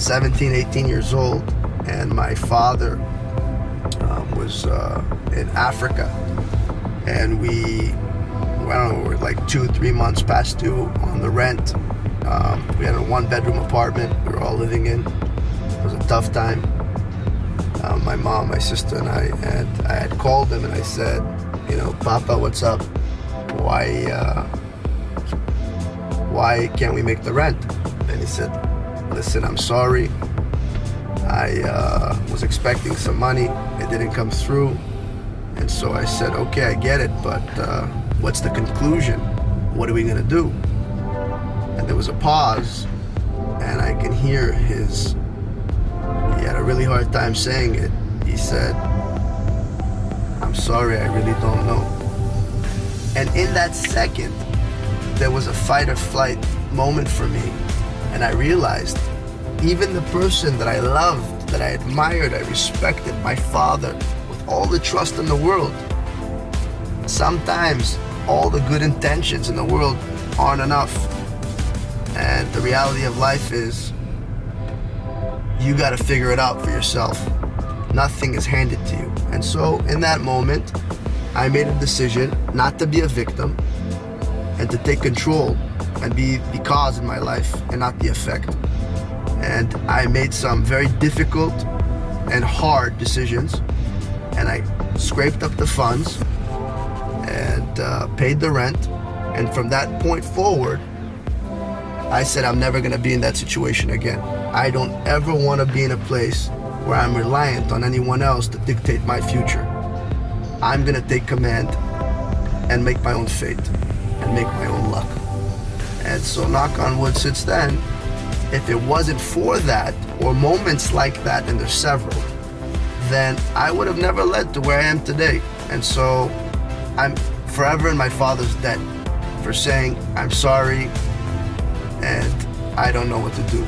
17, 18 years old, and my father was in Africa, and I don't know, we're like 2-3 months past due on the rent. We had a 1-bedroom apartment we were all living in. It was a tough time. My mom, my sister, and I had called him, and I said, Papa, what's up? Why can't we make the rent? And he said, listen, I'm sorry. I was expecting some money. It didn't come through. And so I said, okay, I get it, but what's the conclusion? What are we gonna do? And there was a pause, and I can hear he had a really hard time saying it. He said, I'm sorry, I really don't know. And in that second, there was a fight or flight moment for me. And I realized even the person that I loved, that I admired, I respected, my father, with all the trust in the world, sometimes all the good intentions in the world aren't enough. And the reality of life is you got to figure it out for yourself. Nothing is handed to you. And so in that moment, I made a decision not to be a victim and to take control and be the cause in my life and not the effect. And I made some very difficult and hard decisions, and I scraped up the funds and paid the rent. And from that point forward, I said I'm never gonna be in that situation again. I don't ever wanna be in a place where I'm reliant on anyone else to dictate my future. I'm gonna take command and make my own fate and make my own luck. And so, knock on wood, since then, if it wasn't for that, or moments like that, and there's several, then I would have never led to where I am today. And so I'm forever in my father's debt for saying I'm sorry and I don't know what to do.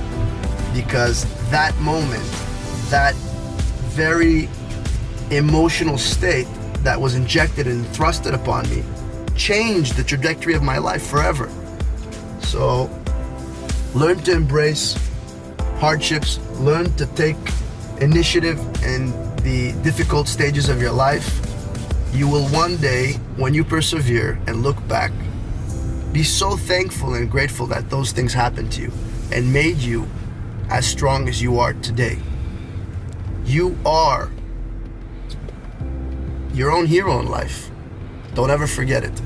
Because that moment, that very emotional state that was injected and thrusted upon me, changed the trajectory of my life forever. So learn to embrace hardships, learn to take initiative in the difficult stages of your life. You will one day, when you persevere and look back, be so thankful and grateful that those things happened to you and made you as strong as you are today. You are your own hero in life. Don't ever forget it.